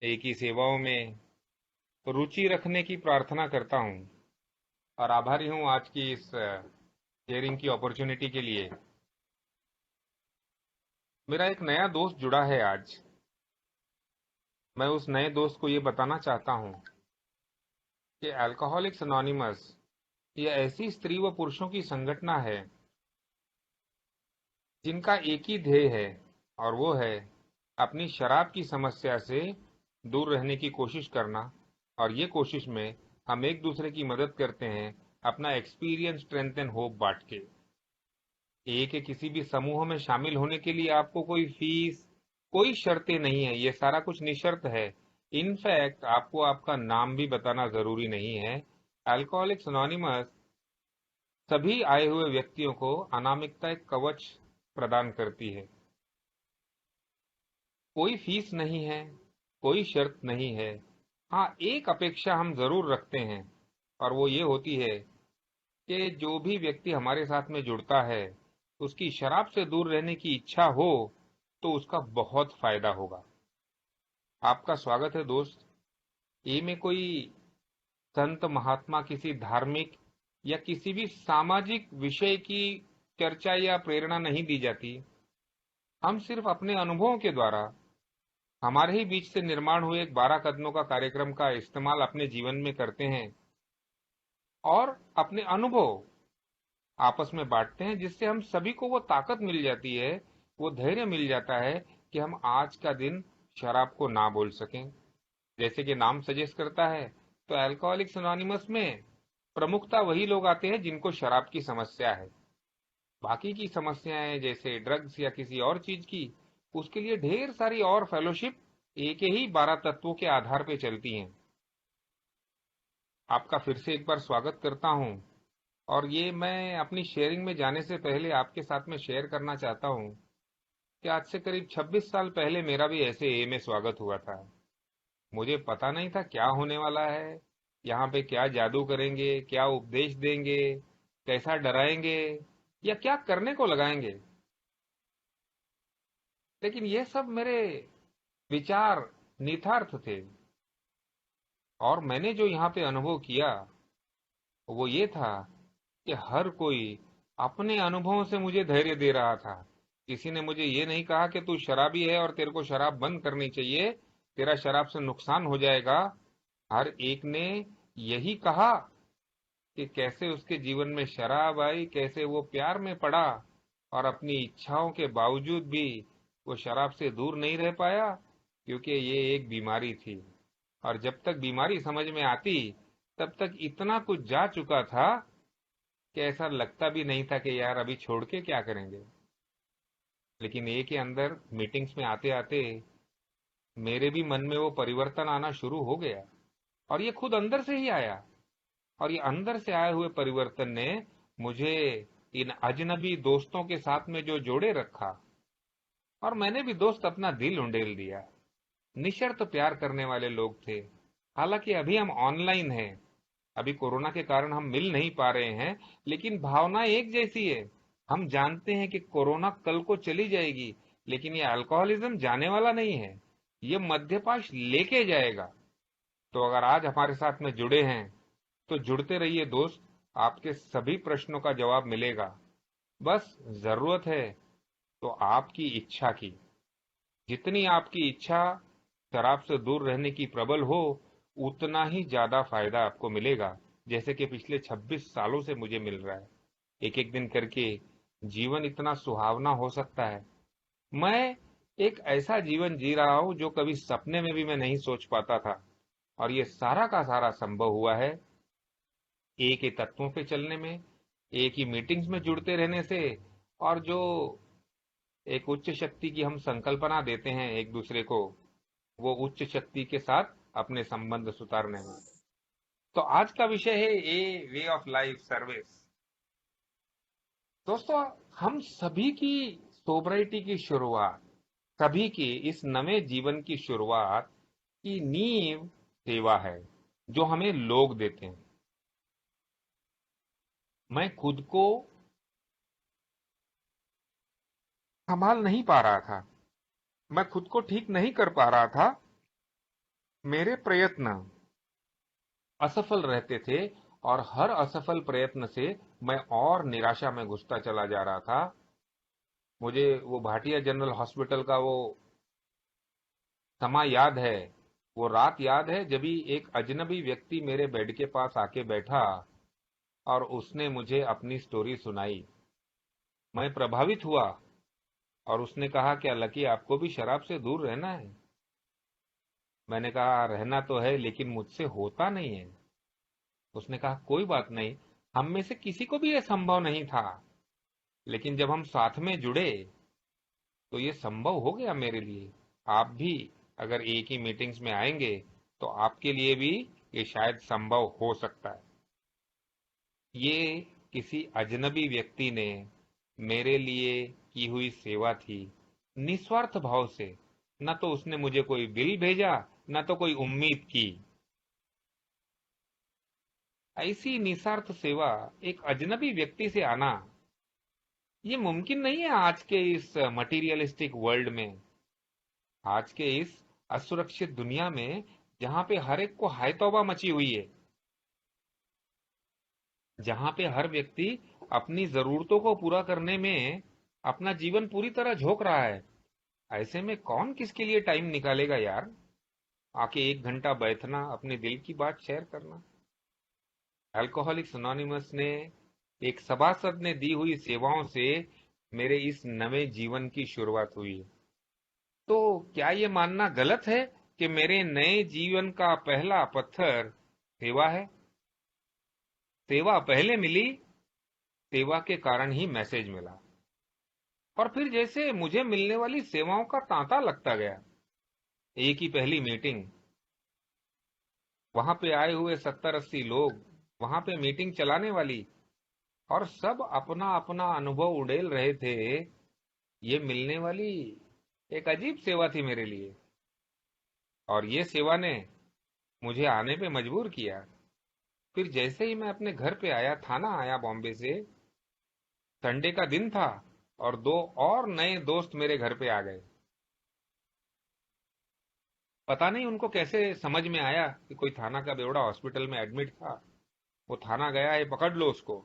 एक ही सेवाओं में रुचि रखने की प्रार्थना करता हूँ और आभारी हूँ आज की इस शेयरिंग की अपॉर्चुनिटी के लिए। मेरा एक नया दोस्त जुड़ा है आज। मैं उस नए दोस्त को ये बताना चाहता हूँ कि अल्कोहलिक्स अनोनिमस ये ऐसी स्त्री व पुरुषों की संगठना है जिनका एक ही ध्येय है, और वो है अपनी शराब की समस्या से दूर रहने की कोशिश करना। और ये कोशिश में हम एक दूसरे की मदद करते हैं, अपना एक्सपीरियंस, स्ट्रेंथ एंड होप बांट के। एक के किसी भी समूह में शामिल होने के लिए आपको कोई फीस, कोई शर्तें नहीं है, ये सारा कुछ निशर्त है। इनफैक्ट आपको आपका नाम भी बताना जरूरी नहीं है। अल्कोहलिक्स अनोनिमस सभी आए हुए व्यक्तियों को अनामिकता एक कवच प्रदान करती है। कोई फीस नहीं है, कोई शर्त नहीं है। हाँ, एक अपेक्षा हम जरूर रखते हैं, और वो ये होती है कि जो भी व्यक्ति हमारे साथ में जुड़ता है, उसकी शराब से दूर रहने की इच्छा हो तो उसका बहुत फायदा होगा। आपका स्वागत है दोस्त। ये में कोई संत महात्मा, किसी धार्मिक या किसी भी सामाजिक विषय की चर्चा या प्रेरणा नहीं दी जाती। हम सिर्फ अपने अनुभवों के द्वारा, हमारे ही बीच से निर्माण हुए एक 12 कदमों का कार्यक्रम का इस्तेमाल अपने जीवन में करते हैं और अपने अनुभव आपस में बांटते हैं, जिससे हम सभी को वो ताकत मिल जाती है, वो धैर्य मिल जाता है कि हम आज का दिन शराब को ना बोल सकें। जैसे कि नाम सजेस्ट करता है, तो अल्कोहलिक्स अनोनिमस में प्रमुखता वही लोग आते हैं जिनको शराब की समस्या है। बाकी की समस्याएं जैसे ड्रग्स या किसी और चीज की, उसके लिए ढेर सारी और फेलोशिप एक ही 12 तत्वों के आधार पे चलती हैं। आपका फिर से एक बार स्वागत करता हूं। और ये मैं अपनी शेयरिंग में जाने से पहले आपके साथ में शेयर करना चाहता हूं कि आज से करीब 26 साल पहले मेरा भी ऐसे ए में स्वागत हुआ था। मुझे पता नहीं था क्या होने वाला है, यहाँ पे क्या जादू करेंगे, क्या उपदेश देंगे, कैसा डराएंगे या क्या करने को लगाएंगे। लेकिन ये सब मेरे विचार निहितार्थ थे, और मैंने जो यहाँ पे अनुभव किया वो ये था कि हर कोई अपने अनुभवों से मुझे धैर्य दे रहा था। किसी ने मुझे ये नहीं कहा कि तू शराबी है और तेरे को शराब बंद करनी चाहिए, तेरा शराब से नुकसान हो जाएगा। हर एक ने यही कहा कि कैसे उसके जीवन में शराब आई, कैसे वो प्यार में पड़ा और अपनी इच्छाओं के बावजूद भी वो शराब से दूर नहीं रह पाया, क्योंकि ये एक बीमारी थी। और जब तक बीमारी समझ में आती, तब तक इतना कुछ जा चुका था कि ऐसा लगता भी नहीं था कि यार अभी छोड़ के क्या करेंगे। लेकिन ए के अंदर मीटिंग्स में आते आते मेरे भी मन में वो परिवर्तन आना शुरू हो गया, और ये खुद अंदर से ही आया। और ये अंदर से आए हुए परिवर्तन ने मुझे इन अजनबी दोस्तों के साथ में जो जोड़े रखा, और मैंने भी दोस्त अपना दिल उंडेल दिया। निशर्त प्यार करने वाले लोग थे। हालांकि अभी हम ऑनलाइन हैं, अभी कोरोना के कारण हम मिल नहीं पा रहे हैं, लेकिन भावना एक जैसी है। हम जानते हैं कि कोरोना कल को चली जाएगी, लेकिन ये अल्कोहलिज्म जाने वाला नहीं है, ये मध्यपाश लेके जाएगा। तो अगर आज हमारे साथ में जुड़े हैं तो जुड़ते रहिए दोस्त। आपके सभी प्रश्नों का जवाब मिलेगा। बस जरूरत है तो आपकी इच्छा की। जितनी आपकी इच्छा शराब से दूर रहने की प्रबल हो, उतना ही ज्यादा फायदा आपको मिलेगा, जैसे कि पिछले 26 सालों से मुझे मिल रहा है। एक एक दिन करके जीवन इतना सुहावना हो सकता है। मैं एक ऐसा जीवन जी रहा हूं जो कभी सपने में भी मैं नहीं सोच पाता था, और ये सारा का सारा संभव हुआ है एक ही तत्वों पे चलने में, एक ही मीटिंग्स में जुड़ते रहने से, और जो एक उच्च शक्ति की हम संकल्पना देते हैं एक दूसरे को, वो उच्च शक्ति के साथ अपने संबंध सुधारने में। तो आज का विषय है ए वे ऑफ लाइफ सर्विस। दोस्तों, हम सभी की सोबराइटी की शुरुआत, सभी की इस नवे जीवन की शुरुआत की नींव सेवा है, जो हमें लोग देते हैं। मैं खुद को संभाल नहीं पा रहा था, मैं खुद को ठीक नहीं कर पा रहा था, मेरे प्रयत्न असफल रहते थे और हर असफल प्रयत्न से मैं और निराशा में घुसता चला जा रहा था। मुझे वो भाटिया जनरल हॉस्पिटल का वो समय याद है, वो रात याद है जब ही एक अजनबी व्यक्ति मेरे बेड के पास आके बैठा और उसने मुझे अपनी स्टोरी सुनाई। मैं प्रभावित हुआ और उसने कहा, क्या लकी आपको भी शराब से दूर रहना है? मैंने कहा, रहना तो है लेकिन मुझसे होता नहीं है। उसने कहा, कोई बात नहीं, हम में से किसी को भी यह संभव नहीं था, लेकिन जब हम साथ में जुड़े तो ये संभव हो गया मेरे लिए। आप भी अगर एक ही मीटिंग्स में आएंगे तो आपके लिए भी ये शायद संभव हो सकता है। ये किसी अजनबी व्यक्ति ने मेरे लिए की हुई सेवा थी, निस्वार्थ भाव से। न तो उसने मुझे कोई बिल भेजा, न तो कोई उम्मीद की। ऐसी निस्वार्थ सेवा एक अजनबी व्यक्ति से आना, ये मुमकिन नहीं है आज के इस मटीरियलिस्टिक वर्ल्ड में, आज के इस असुरक्षित दुनिया में, जहां पे हर एक को हाय तौबा मची हुई है, जहां पे हर व्यक्ति अपनी जरूरतों को पूरा करने में अपना जीवन पूरी तरह झोंक रहा है। ऐसे में कौन किसके लिए टाइम निकालेगा यार, आके एक घंटा बैठना, अपने दिल की बात शेयर करना। अल्कोहलिक्स अनोनिमस ने, एक सभासद ने दी हुई सेवाओं से मेरे इस नवे जीवन की शुरुआत हुई। तो क्या ये मानना गलत है कि मेरे नए जीवन का पहला पत्थर सेवा है? सेवा पहले मिली, सेवा के कारण ही मैसेज मिला, और फिर जैसे मुझे मिलने वाली सेवाओं का तांता लगता गया। एक ही पहली मीटिंग, वहां पे आए हुए 70-80 लोग, वहां पे मीटिंग चलाने वाली, और सब अपना अपना अनुभव उड़ेल रहे थे। ये मिलने वाली एक अजीब सेवा थी मेरे लिए, और ये सेवा ने मुझे आने पे मजबूर किया। फिर जैसे ही मैं अपने घर पे आया, थाना आया बॉम्बे से, संडे का दिन था, और दो और नए दोस्त मेरे घर पे आ गए। पता नहीं उनको कैसे समझ में आया कि कोई थाना का बेवड़ा हॉस्पिटल में एडमिट था, वो थाना गया है, पकड़ लो उसको।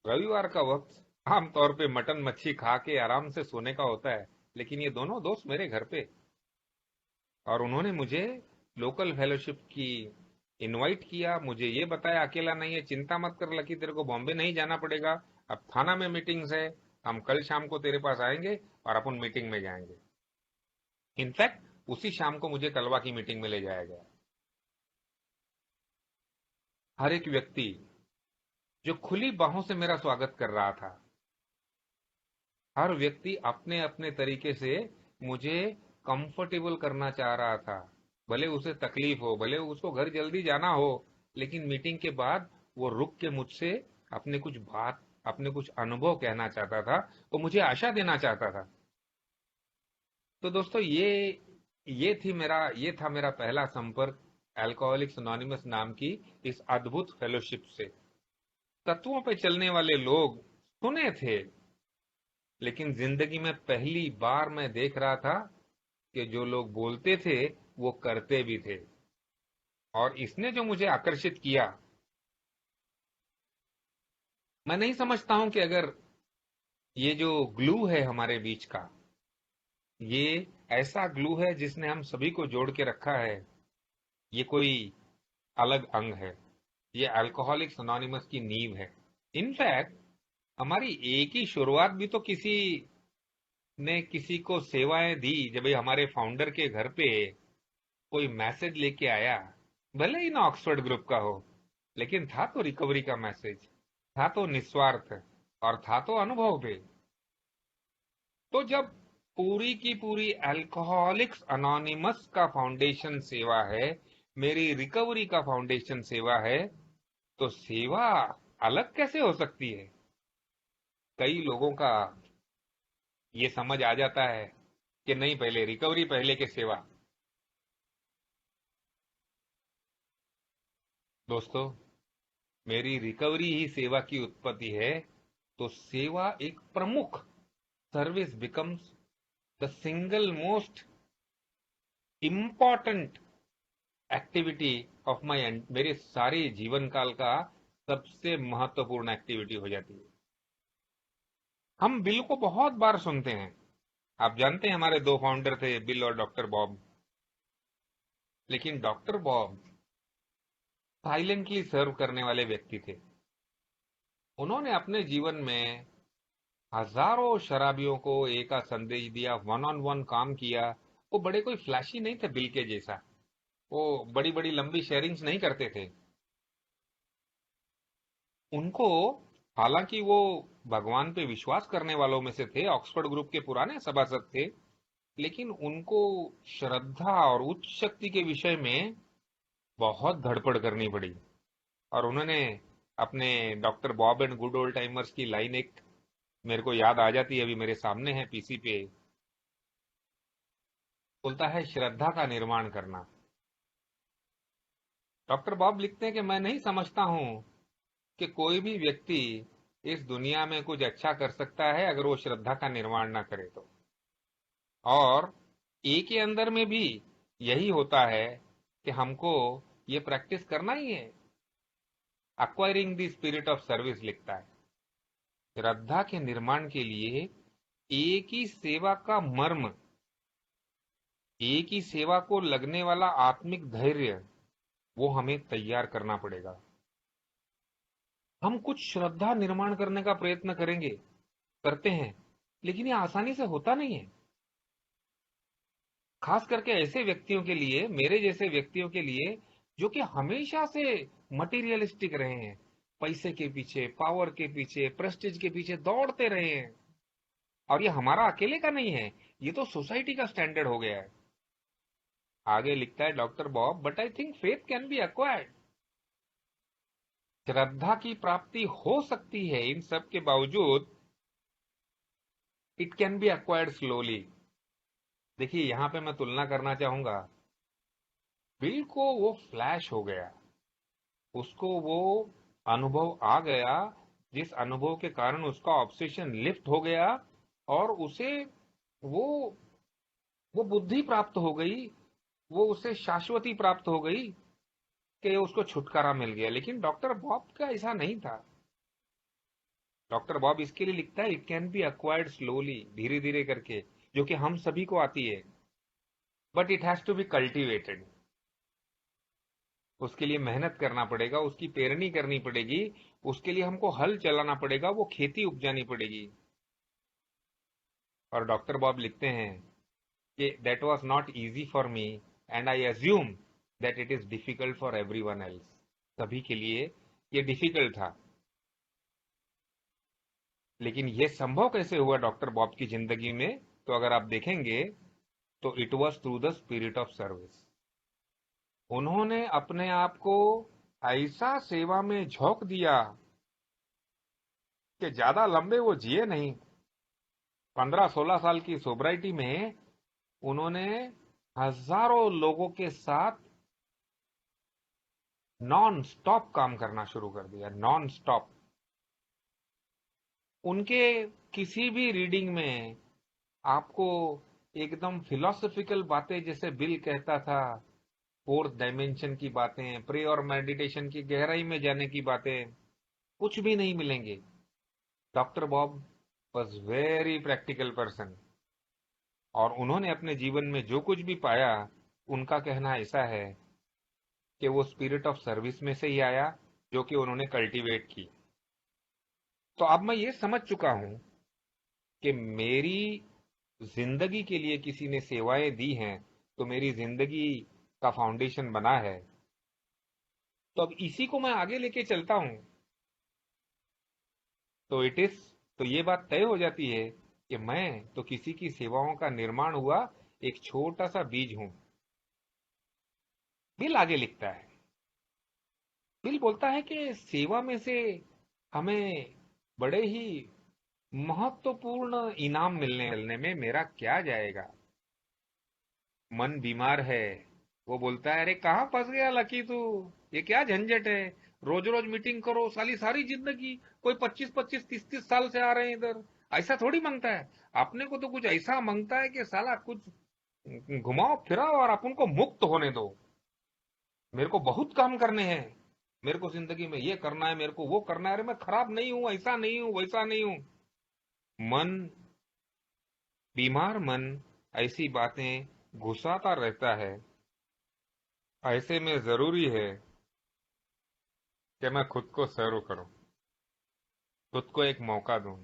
रविवार का वक्त, आमतौर पे मटन मच्छी खा के आराम से सोने का होता है, लेकिन ये दोनों दोस्त मेरे घर पे, और उन्होंने मुझे लोकल फेलोशिप की इनवाइट किया। मुझे ये बताया, अकेला नहीं है, चिंता मत कर लकी, तेरे को बॉम्बे नहीं जाना पड़ेगा, अब थाना में मीटिंग्स है, हम कल शाम को तेरे पास आएंगे और अपन मीटिंग में जाएंगे। इनफैक्ट उसी शाम को मुझे कलवा की मीटिंग में ले जाया गया। हर एक व्यक्ति जो खुली बाहों से मेरा स्वागत कर रहा था, हर व्यक्ति अपने अपने तरीके से मुझे कंफर्टेबल करना चाह रहा था। भले उसे तकलीफ हो, भले उसको घर जल्दी जाना हो, लेकिन मीटिंग के बाद वो रुक के मुझसे अपने कुछ बात, अपने कुछ अनुभव कहना चाहता था, वो मुझे आशा देना चाहता था। तो दोस्तों, ये था मेरा पहला संपर्क अल्कोहलिक्स अनोनिमस नाम की इस अद्भुत फेलोशिप से। तत्वों पे चलने वाले लोग सुने थे, लेकिन जिंदगी में पहली बार मैं देख रहा था कि जो लोग बोलते थे वो करते भी थे। और इसने जो मुझे आकर्षित किया, मैं नहीं समझता हूं कि अगर ये जो ग्लू है हमारे बीच का, ये ऐसा ग्लू है जिसने हम सभी को जोड़ के रखा है, ये कोई अलग अंग है। ये अल्कोहलिक्स अनोनिमस की नींव है। इनफैक्ट हमारी एक ही शुरुआत भी तो किसी ने किसी को सेवाएं दी, जब ये हमारे फाउंडर के घर पे कोई मैसेज लेके आया, भले ही ना ऑक्सफोर्ड ग्रुप का हो, लेकिन था तो रिकवरी का मैसेज, था तो निस्वार्थ, और था तो अनुभव भी। तो जब पूरी की पूरी अल्कोहलिक्स अनोनिमस का फाउंडेशन सेवा है, मेरी रिकवरी का फाउंडेशन सेवा है, तो सेवा अलग कैसे हो सकती है? कई लोगों का ये समझ आ जाता है कि नहीं, पहले रिकवरी पहले के सेवा। दोस्तों, मेरी रिकवरी ही सेवा की उत्पत्ति है, तो सेवा एक प्रमुख, service becomes the single most important activity of my, मेरे सारे जीवन काल का सबसे महत्वपूर्ण एक्टिविटी हो जाती है। हम बिल को बहुत बार सुनते हैं। आप जानते हैं हमारे दो फाउंडर थे, बिल और डॉक्टर बॉब। लेकिन डॉक्टर बॉब साइलेंटली सर्व करने वाले व्यक्ति थे। उन्होंने अपने जीवन में हजारों शराबियों को एक संदेश दिया, वन ऑन वन काम किया। वो बड़े कोई फ्लैशी नहीं थे बिल के जैसा। वो बड़ी बड़ी लंबी शेयरिंग्स नहीं करते थे। उनको, हालांकि वो भगवान पे विश्वास करने वालों में से थे, ऑक्सफोर्ड ग्रुप के पुराने सभासद थे, लेकिन उनको श्रद्धा और उच्च शक्ति के विषय में बहुत धड़पड़ करनी पड़ी। और उन्होंने अपने doctor Bob and good old timers की लाइन एक मेरे को याद आ जाती है, अभी मेरे सामने है पीसी पे। बोलता है, श्रद्धा का निर्माण करना। डॉक्टर बॉब लिखते हैं कि मैं नहीं समझता हूं कि कोई भी व्यक्ति इस दुनिया में कुछ अच्छा कर सकता है अगर वो श्रद्धा का निर्माण ना करे तो। और ए के अंदर में भी यही होता है कि हमको ये प्रैक्टिस करना ही है। Acquiring the spirit of service लिखता है। श्रद्धा के निर्माण के लिए एक ही सेवा का मर्म, एक ही सेवा को लगने वाला आत्मिक धैर्य, वो हमें तैयार करना पड़ेगा। हम कुछ श्रद्धा निर्माण करने का प्रयत्न करेंगे, करते हैं, लेकिन ये आसानी से होता नहीं है। खास करके ऐसे व्यक्तियों के लिए, मेरे जैसे व्यक्तियों के लिए, जो कि हमेशा से मटीरियलिस्टिक रहे हैं, पैसे के पीछे, पावर के पीछे, प्रेस्टीज के पीछे दौड़ते रहे हैं। और ये हमारा अकेले का नहीं है, ये तो सोसाइटी का स्टैंडर्ड हो गया है। आगे लिखता है doctor Bob, but I think faith can be acquired. श्रद्धा की प्राप्ति हो सकती है, इन सब के बावजूद it can be acquired slowly. देखिए, यहां पे मैं तुलना करना चाहूंगा। बिल को वो फ्लैश हो गया, उसको वो अनुभव आ गया, जिस अनुभव के कारण उसका ऑब्सेशन लिफ्ट हो गया, और उसे वो वो बुद्धि प्राप्त हो गई, वो उसे शाश्वती प्राप्त हो गई कि उसको छुटकारा मिल गया। लेकिन डॉक्टर बॉब का ऐसा नहीं था। डॉक्टर बॉब इसके लिए लिखता है, it can B acquired slowly, धीरे धीरे करके, जो कि हम सभी को आती है, but it has to be cultivated. उसके लिए मेहनत करना पड़ेगा, उसकी पेरनी करनी पड़ेगी, उसके लिए हमको हल चलाना पड़ेगा, वो खेती उपजानी पड़ेगी। और डॉक्टर बॉब लिखते हैं कि that was not easy for me and I assume that it is difficult for everyone else. सभी के लिए ये डिफिकल्ट था। लेकिन ये संभव कैसे हुआ डॉक्टर बॉब की जिंदगी में? तो अगर आप देखेंगे तो it was through the spirit of service. उन्होंने अपने आप को ऐसा सेवा में झोंक दिया कि ज्यादा लंबे वो जिए नहीं। 15-16 साल की सोब्राइटी में उन्होंने हजारों लोगों के साथ नॉन स्टॉप काम करना शुरू कर दिया, नॉन स्टॉप। उनके किसी भी रीडिंग में आपको एकदम फिलोसफिकल बातें, जैसे बिल कहता था, फोर्थ डायमेंशन की बातें, प्रे और मेडिटेशन की गहराई में जाने की बातें, कुछ भी नहीं मिलेंगे। Doctor Bob was very practical person, और उन्होंने अपने जीवन में जो कुछ भी पाया, उनका कहना ऐसा है कि वो स्पिरिट ऑफ सर्विस में से ही आया, जो कि उन्होंने कल्टीवेट की। तो अब मैं ये समझ चुका हूं कि मेरी जिंदगी के लिए किसी ने सेवाएं दी हैं, तो मेरी जिंदगी का फाउंडेशन बना है। तो अब इसी को मैं आगे लेके चलता हूं, तो इट इज, तो ये बात तय हो जाती है कि मैं तो किसी की सेवाओं का निर्माण हुआ एक छोटा सा बीज हूं। बिल आगे लिखता है, बिल बोलता है कि सेवा में से हमें बड़े ही महत्वपूर्ण इनाम मिलने मिलने में मेरा क्या जाएगा। मन बीमार है, वो बोलता है, अरे कहाँ फंस गया लकी तू, ये क्या झंझट है, रोज रोज मीटिंग करो, साली सारी जिंदगी, कोई 25-25 30-30 साल से आ रहे हैं इधर, ऐसा थोड़ी मांगता है। अपने को तो कुछ ऐसा मांगता है कि साला कुछ घुमाओ फिराओ और अपन को मुक्त होने दो। मेरे को बहुत काम करने हैं, मेरे को जिंदगी में ये करना है, मेरे को वो करना है, अरे मैं खराब नहीं हूं, ऐसा नहीं हूं, वैसा नहीं हूं। मन, बीमार मन ऐसी बातें घुसाता रहता है। ऐसे में जरूरी है कि मैं खुद को सर्व करूं, खुद को एक मौका दूं।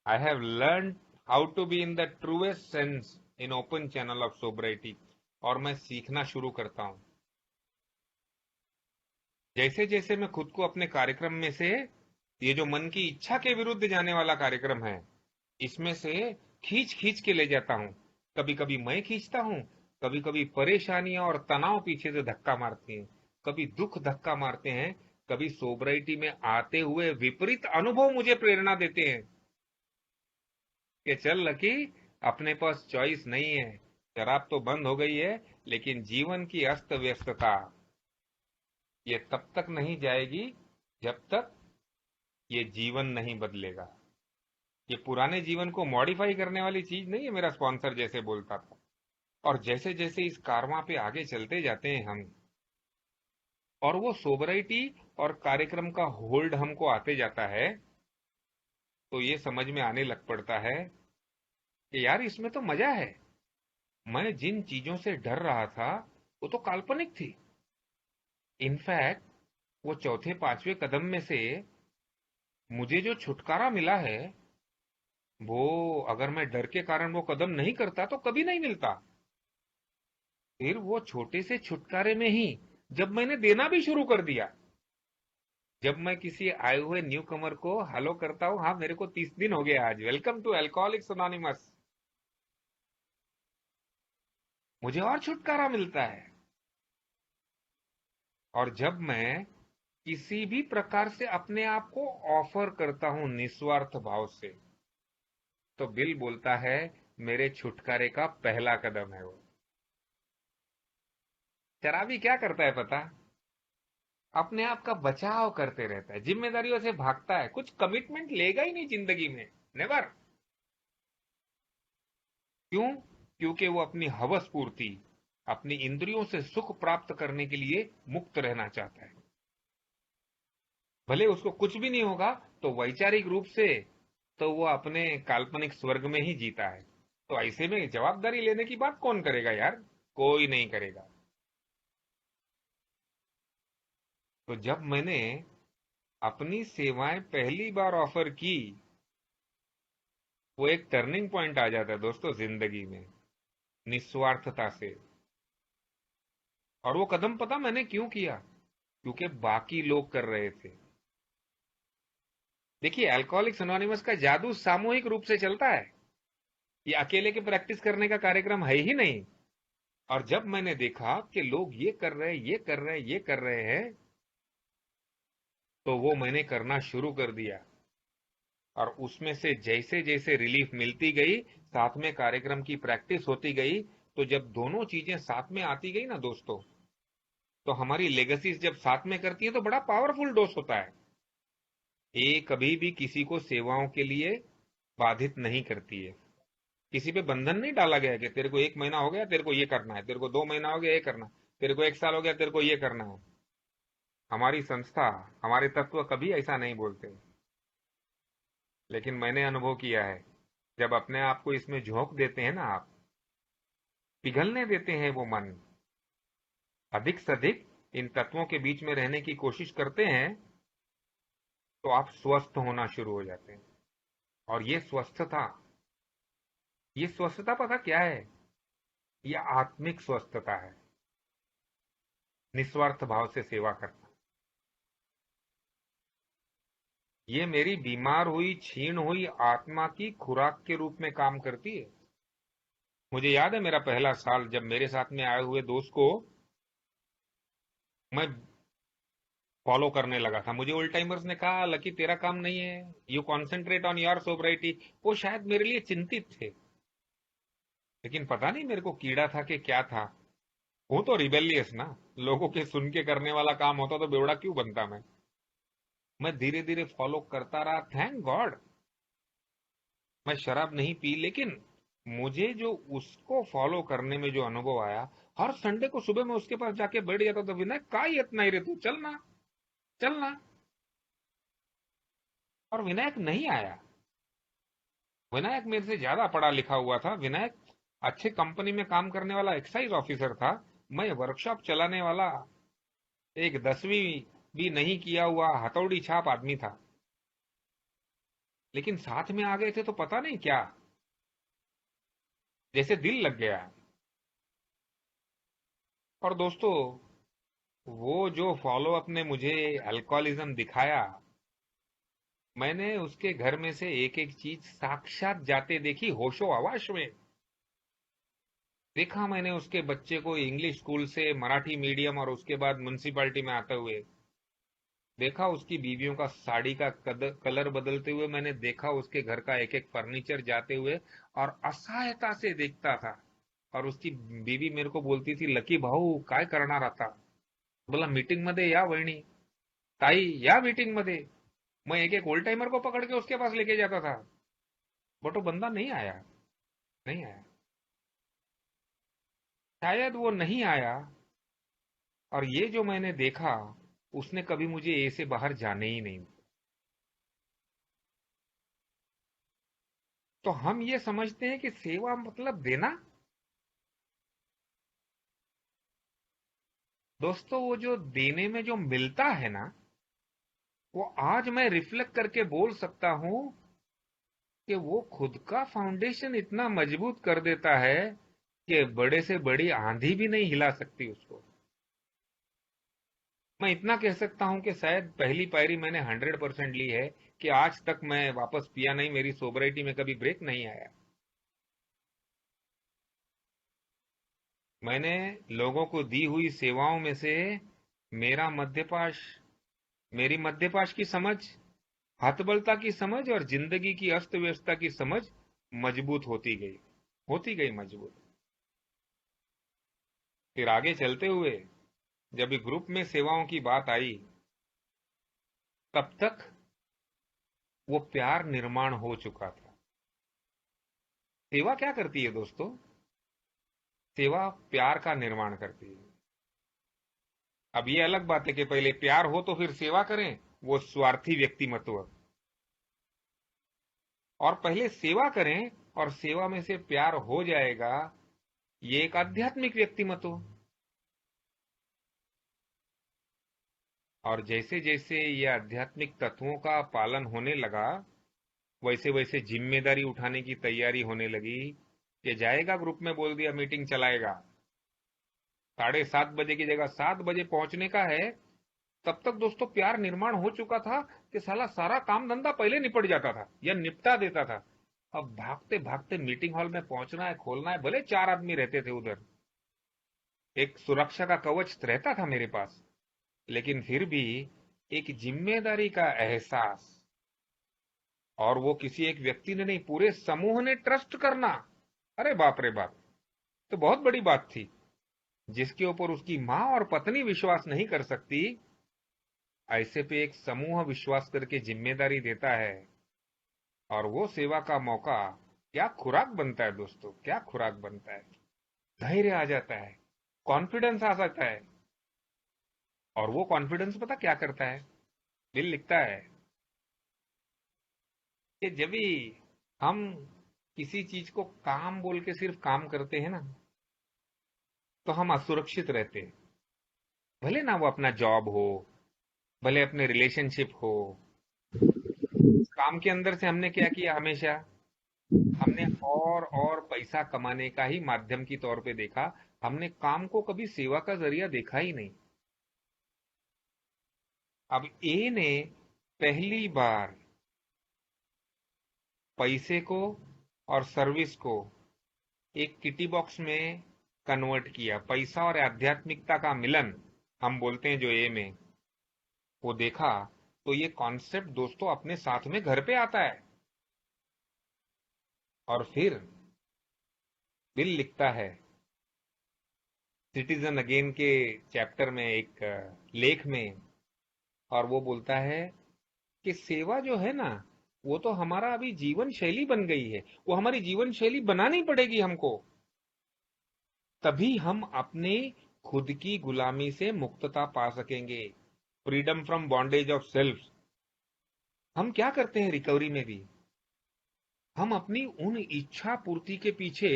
I have learn how to be in the truest sense in open channel of sobriety. और मैं सीखना शुरू करता हूं, जैसे जैसे मैं खुद को अपने कार्यक्रम में से, ये जो मन की इच्छा के विरुद्ध जाने वाला कार्यक्रम है, इसमें से खींच खींच के ले जाता हूं। कभी कभी मैं खींचता हूं, कभी कभी परेशानियां और तनाव पीछे से धक्का मारती हैं, कभी दुख धक्का मारते हैं, कभी सोबराइटी में आते हुए विपरीत अनुभव मुझे प्रेरणा देते हैं कि चल लकी, अपने पास चॉइस नहीं है। शराब तो बंद हो गई है, लेकिन जीवन की अस्त व्यस्तता ये तब तक नहीं जाएगी जब तक ये जीवन नहीं बदलेगा। ये पुराने जीवन को मॉडिफाई करने वाली चीज नहीं है, मेरा स्पॉन्सर जैसे बोलता था। और जैसे जैसे इस कारवां पे आगे चलते जाते हैं हम, और वो सोबराइटी और कार्यक्रम का होल्ड हमको आते जाता है, तो ये समझ में आने लग पड़ता है कि यार इसमें तो मजा है। मैं जिन चीजों से डर रहा था वो तो काल्पनिक थी। इनफैक्ट वो चौथे पांचवे कदम में से मुझे जो छुटकारा मिला है, वो अगर मैं डर के कारण वो कदम नहीं करता तो कभी नहीं मिलता। फिर वो छोटे से छुटकारे में ही जब मैंने देना भी शुरू कर दिया, जब मैं किसी आए हुए न्यू कमर को हेलो करता हूँ, हाँ मेरे को 30 दिन हो गए आज, वेलकम टू अल्कोहलिक्स अनोनिमस, मुझे और छुटकारा मिलता है। और जब मैं किसी भी प्रकार से अपने आप को ऑफर करता हूं निस्वार्थ भाव से, तो बिल बोलता है मेरे छुटकारे का पहला कदम है वो। शराबी क्या करता है पता? अपने आप का बचाव करते रहता है, जिम्मेदारियों से भागता है, कुछ कमिटमेंट लेगा ही नहीं जिंदगी में, नेवर। क्यों? क्योंकि वो अपनी हवस पूर्ति, अपनी इंद्रियों से सुख प्राप्त करने के लिए मुक्त रहना चाहता है। भले उसको कुछ भी नहीं होगा, तो वैचारिक रूप से तो वो अपने काल्पनिक स्वर्ग में ही जीता है। तो ऐसे में जवाबदारी लेने की बात कौन करेगा यार? कोई नहीं करेगा। तो जब मैंने अपनी सेवाएं पहली बार ऑफर की, वो एक टर्निंग पॉइंट आ जाता है दोस्तों जिंदगी में, निस्वार्थता से। और वो कदम पता मैंने क्यों किया? क्योंकि बाकी लोग कर रहे थे। देखिए, अल्कोहलिक्स अनोनिमस का जादू सामूहिक रूप से चलता है, ये अकेले के प्रैक्टिस करने का कार्यक्रम है ही नहीं। और जब मैंने देखा कि लोग ये कर रहे हैं, ये कर रहे हैं, ये कर रहे हैं, तो वो मैंने करना शुरू कर दिया। और उसमें से जैसे जैसे रिलीफ मिलती गई, साथ में कार्यक्रम की प्रैक्टिस होती गई, तो जब दोनों चीजें साथ में आती गई ना दोस्तों, तो हमारी लेगेसीज जब साथ में करती है तो बड़ा पावरफुल डोज होता है। ये कभी भी किसी को सेवाओं के लिए बाधित नहीं करती है। किसी पे बंधन नहीं डाला गया कि तेरे को 1 महीना हो गया तेरे को ये करना है, तेरे को 2 महीना हो गया ये करना है, तेरे को 1 साल हो गया तेरे को ये करना है। हमारी संस्था, हमारे तत्व कभी ऐसा नहीं बोलते। लेकिन मैंने अनुभव किया है, जब अपने आप को इसमें झोंक देते हैं ना आप, पिघलने देते हैं वो मन, अधिक से अधिक इन तत्वों के बीच में रहने की कोशिश करते हैं, तो आप स्वस्थ होना शुरू हो जाते हैं। और ये स्वस्थता पता क्या है? ये आत्मिक स्वस्थता है, निस्वार्थ भाव से सेवा करना। ये मेरी बीमार हुई, छीण हुई आत्मा की खुराक के रूप में काम करती है। मुझे याद है मेरा पहला साल, जब मेरे साथ में आए हुए दोस्त को मैं फॉलो करने लगा था, मुझे ओल्ड टाइमर्स ने कहा लकी तेरा काम नहीं है, you concentrate on your sobriety. वो शायद मेरे लिए चिंतित थे, लेकिन पता नहीं मेरे को कीड़ा था कि क्या था। हूं तो रिबेलियस ना, लोगों के सुन के करने वाला काम होता तो बेवड़ा क्यों बनता मैं धीरे धीरे फॉलो करता रहा, थैंक गॉड। मैं शराब नहीं पी, लेकिन मुझे जो उसको फॉलो करने में जो अनुभव आया, हर संडे को सुबह मैं उसके पास जाके बैठ जाता था, विनायक का ही इतना ही रे तू, चलना चलना। और विनायक नहीं आया। विनायक मेरे से ज्यादा पढ़ा लिखा हुआ था। विनायक अच्छे कंपनी में काम करने वाला एक्साइज ऑफिसर था। मैं वर्कशॉप चलाने वाला एक 10वीं भी नहीं किया हुआ हथौड़ी छाप आदमी था। लेकिन साथ में आ गए थे तो पता नहीं क्या, जैसे दिल लग गया। और दोस्तों, वो जो फॉलो अप ने मुझे अल्कोहलिज्म दिखाया, मैंने उसके घर में से एक एक चीज साक्षात जाते देखी, होशो हवास में देखा। मैंने उसके बच्चे को इंग्लिश स्कूल से मराठी मीडियम और उसके बाद म्युनिसिपैलिटी में आते हुए देखा। उसकी बीवियों का साड़ी का कलर बदलते हुए मैंने देखा। उसके घर का एक एक फर्नीचर जाते हुए, और असहायता से देखता था। और उसकी बीवी मेरे को बोलती थी, लकी भाऊ काय करणार आता? बोला, मीटिंग मध्ये या वहिनी, ताई या मीटिंग मध्ये। मैं एक एक ओल्ड टाइमर को पकड़ के उसके पास लेके जाता था, बट वो बंदा नहीं आया। नहीं आया। शायद वो नहीं आया। और ये जो मैंने देखा, उसने कभी मुझे ए से बाहर जाने ही नहीं दिया। तो हम ये समझते हैं कि सेवा मतलब देना। दोस्तों, वो जो देने में जो मिलता है ना, वो आज मैं रिफ्लेक्ट करके बोल सकता हूं कि वो खुद का फाउंडेशन इतना मजबूत कर देता है कि बड़े से बड़ी आंधी भी नहीं हिला सकती उसको। मैं इतना कह सकता हूं कि शायद पहली पायरी मैंने 100% ली है, कि आज तक मैं वापस पिया नहीं, मेरी सोबराइटी में कभी ब्रेक नहीं आया। मैंने लोगों को दी हुई सेवाओं में से मेरा मध्यपाश मेरी मध्यपाश की समझ, हतबलता की समझ और जिंदगी की अस्त व्यस्तता की समझ मजबूत होती गई मजबूत। फिर आगे चलते हुए जब भी ग्रुप में सेवाओं की बात आई, तब तक वो प्यार निर्माण हो चुका था। सेवा क्या करती है दोस्तों? सेवा प्यार का निर्माण करती है। अब ये अलग बात है कि पहले प्यार हो तो फिर सेवा करें, वो स्वार्थी व्यक्तिमत्व। और पहले सेवा करें और सेवा में से प्यार हो जाएगा, ये एक आध्यात्मिक व्यक्तिमत्व। और जैसे जैसे ये आध्यात्मिक तत्वों का पालन होने लगा, वैसे वैसे जिम्मेदारी उठाने की तैयारी होने लगी। ये जाएगा, ग्रुप में बोल दिया मीटिंग चलाएगा, 7:30 बजे की जगह 7 बजे पहुंचने का है। तब तक दोस्तों प्यार निर्माण हो चुका था कि साला सारा काम धंधा पहले निपट जाता था या निपटा देता था। अब भागते भागते मीटिंग हॉल में पहुंचना है, खोलना है, भले 4 आदमी रहते थे उधर, एक सुरक्षा का कवच रहता था मेरे पास, लेकिन फिर भी एक जिम्मेदारी का एहसास। और वो किसी एक व्यक्ति ने नहीं, पूरे समूह ने ट्रस्ट करना, अरे बाप रे बाप, तो बहुत बड़ी बात थी। जिसके ऊपर उसकी माँ और पत्नी विश्वास नहीं कर सकती, ऐसे पे एक समूह विश्वास करके जिम्मेदारी देता है। और वो सेवा का मौका क्या खुराक बनता है दोस्तों, क्या खुराक बनता है। धैर्य आ जाता है, कॉन्फिडेंस आ सकता है। और वो कॉन्फिडेंस पता क्या करता है? बिल लिखता है कि जब भी हम किसी चीज को काम बोल के सिर्फ काम करते हैं ना, तो हम असुरक्षित रहते हैं। भले ना वो अपना जॉब हो, भले अपने रिलेशनशिप हो। काम के अंदर से हमने क्या किया हमेशा? हमने और पैसा कमाने का ही माध्यम की तौर पे देखा। हमने काम को कभी सेवा का जरिया देखा ही नहीं। अब ए ने पहली बार पैसे को और सर्विस को एक किटी बॉक्स में कन्वर्ट किया। पैसा और आध्यात्मिकता का मिलन हम बोलते हैं जो ए में, वो देखा। तो ये कॉन्सेप्ट दोस्तों अपने साथ में घर पे आता है। और फिर बिल लिखता है सिटीजन अगेन के चैप्टर में, एक लेख में। और वो बोलता है कि सेवा जो है ना, वो तो हमारा अभी जीवन शैली बन गई है, वो हमारी जीवन शैली बनानी पड़ेगी हमको। तभी हम अपने खुद की गुलामी से मुक्तता पा सकेंगे, freedom from bondage of self. हम क्या करते हैं रिकवरी में भी, हम अपनी उन इच्छा पूर्ति के पीछे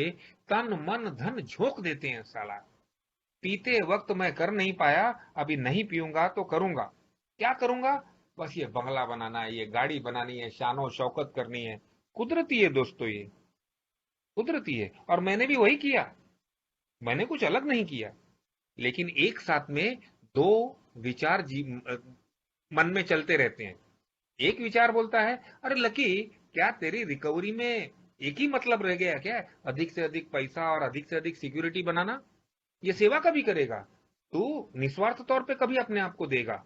तन मन धन झोंक देते हैं साला। पीते वक्त मैं कर नहीं पाया, अभी नहीं पीऊंगा तो करूंगा। क्या करूंगा? बस ये बंगला बनाना है, ये गाड़ी बनानी है, शानो शौकत करनी है। कुदरती है दोस्तों, ये कुदरती है, और मैंने भी वही किया। मैंने कुछ अलग नहीं किया। लेकिन एक साथ में दो विचार मन में चलते रहते हैं। एक विचार बोलता है, अरे लकी, क्या तेरी रिकवरी में एक ही मतलब रह गया क्या? अधिक से अधिक पैसा और अधिक से अधिक सिक्योरिटी बनाना। ये सेवा कभी करेगा? तू निस्वार्थ तौर पे कभी अपने आप को देगा?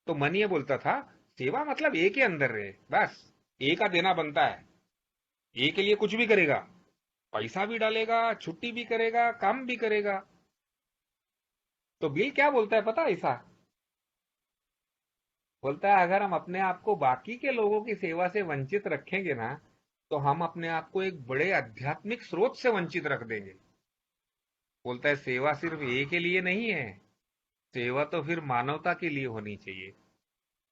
तो मन ये बोलता था, सेवा मतलब ए के अंदर रहे, बस ए का देना बनता है। ए के लिए कुछ भी करेगा, पैसा भी डालेगा, छुट्टी भी करेगा, काम भी करेगा। तो बिल क्या बोलता है पता है? ऐसा बोलता है, अगर हम अपने आप को बाकी के लोगों की सेवा से वंचित रखेंगे ना, तो हम अपने आप को एक बड़े आध्यात्मिक स्रोत से वंचित रख देंगे। बोलता है, सेवा सिर्फ ए के लिए नहीं है, सेवा तो फिर मानवता के लिए होनी चाहिए।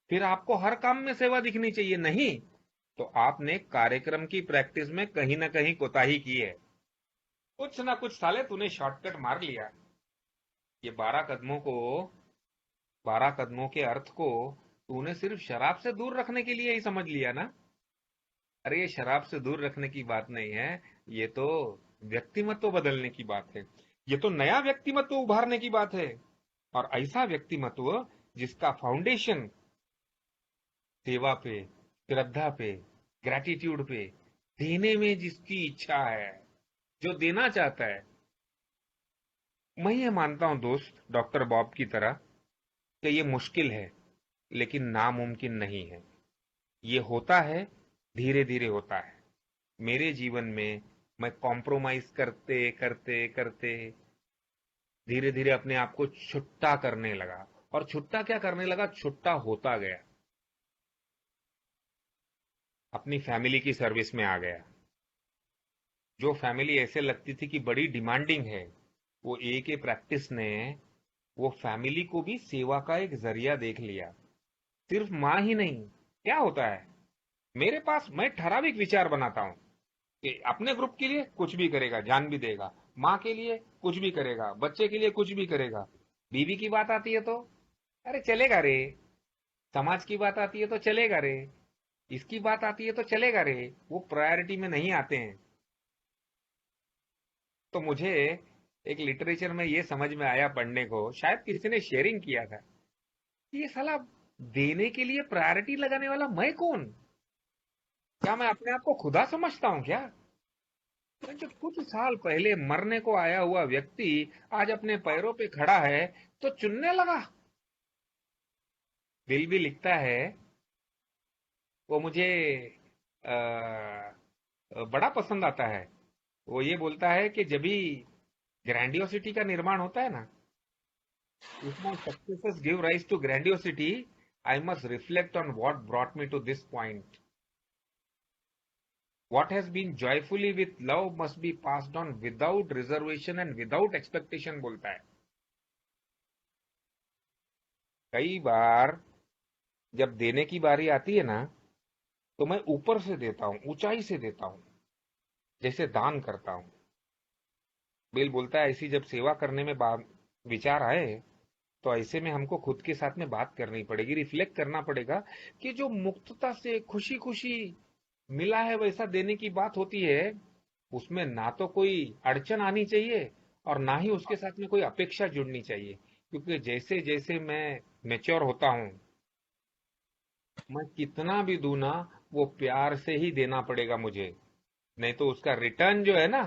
फिर आपको हर काम में सेवा दिखनी चाहिए। नहीं तो आपने कार्यक्रम की प्रैक्टिस में कहीं ना कहीं कोताही की है। कुछ ना कुछ साले तूने शॉर्टकट मार लिया। ये 12 कदमों के अर्थ को तूने सिर्फ शराब से दूर रखने के लिए ही समझ लिया ना। अरे ये शराब से दूर रखने की बात नहीं है, ये तो व्यक्तिमत्व बदलने की बात है। ये तो नया व्यक्तिमत्व उभारने की बात है। और ऐसा व्यक्तिमत्व जिसका फाउंडेशन सेवा पे, श्रद्धा पे, ग्रैटिट्यूड पे, देने में जिसकी इच्छा है, जो देना चाहता है। मैं ये मानता हूं दोस्त, डॉक्टर बॉब की तरह, कि ये मुश्किल है लेकिन नामुमकिन नहीं है। ये होता है, धीरे धीरे होता है। मेरे जीवन में मैं कॉम्प्रोमाइज करते करते करते धीरे धीरे अपने आप को छुट्टा करने लगा। और छुट्टा क्या करने लगा, छुट्टा होता गया। अपनी फैमिली की सर्विस में आ गया। जो फैमिली ऐसे लगती थी कि बड़ी डिमांडिंग है, वो ए के प्रैक्टिस ने वो फैमिली को भी सेवा का एक जरिया देख लिया। सिर्फ माँ ही नहीं। क्या होता है, मेरे पास मैं ठराविक विचार बनाता हूँ कि अपने ग्रुप के लिए कुछ भी करेगा, जान भी देगा। माँ के लिए कुछ भी करेगा, बच्चे के लिए कुछ भी करेगा। बीवी की बात आती है तो अरे चलेगा रे। समाज की बात आती है तो चलेगा रे। इसकी बात आती है तो चलेगा रे। वो प्रायोरिटी में नहीं आते हैं। तो मुझे एक लिटरेचर में ये समझ में आया पढ़ने को, शायद किसी ने शेयरिंग किया था, कि ये साला देने के लिए प्रायोरिटी लगाने वाला मैं कौन? क्या मैं अपने आप को खुदा समझता हूँ क्या? जो कुछ साल पहले मरने को आया हुआ व्यक्ति आज अपने पैरों पे खड़ा है तो चुनने लगा। दिल भी लिखता है। वो मुझे बड़ा पसंद आता है। वो ये बोलता है कि जब भी ग्रैंडियोसिटी का निर्माण होता है ना, if my successes give rise to grandiosity, I must reflect on what brought me to this point. What has been joyfully with love must be passed on without reservation and without expectation, बोलता है। कई बार जब देने की बारी आती है ना, तो मैं ऊपर से देता हूँ, ऊंचाई से देता हूँ, जैसे दान करता हूँ। बिल बोलता है, ऐसी जब सेवा करने में विचार आए, तो ऐसे में हमको खुद के साथ में बात करनी पड़ेगी, रिफ्लेक्ट करना पड़ेगा कि जो मुक्तता से खुशी खुशी मिला है वैसा देने की बात होती है, उसमें ना तो कोई अड़चन आनी चाहिए और ना ही उसके साथ में कोई अपेक्षा जुड़नी चाहिए। क्योंकि जैसे जैसे मैं मेच्योर होता हूं, मैं कितना भी दूं ना, वो प्यार से ही देना पड़ेगा मुझे। नहीं तो उसका रिटर्न जो है ना,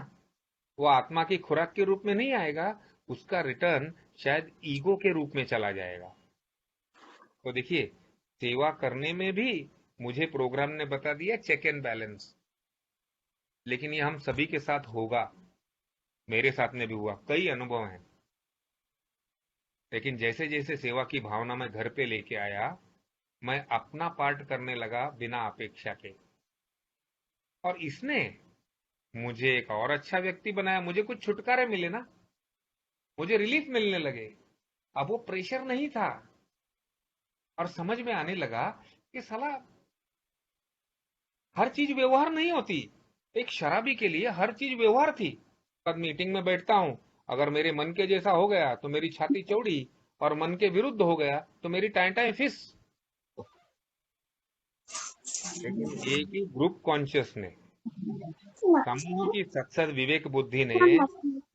वो आत्मा की खुराक के रूप में नहीं आएगा। उसका रिटर्न शायद ईगो के रूप में चला जाएगा। तो देखिए, सेवा करने में भी मुझे प्रोग्राम ने बता दिया चेक एंड बैलेंस। लेकिन ये हम सभी के साथ होगा। मेरे साथ में भी हुआ, कई अनुभव हैं। लेकिन जैसे जैसे सेवा की भावना मैं घर पे लेके आया, मैं अपना पार्ट करने लगा बिना अपेक्षा के, और इसने मुझे एक और अच्छा व्यक्ति बनाया। मुझे कुछ छुटकारे मिले ना, मुझे रिलीफ मिलने लगे। अब वो प्रेशर नहीं था, और समझ में आने लगा कि साला हर चीज व्यवहार नहीं होती। एक शराबी के लिए हर चीज व्यवहार थी। अब मीटिंग में बैठता हूं, अगर मेरे मन के जैसा हो गया तो मेरी छाती चौड़ी, और मन के विरुद्ध हो गया तो मेरी टाई टाई फिस। लेकिन एक ही ग्रुप कॉन्शियस ने, समूह की सत्सद विवेक बुद्धि ने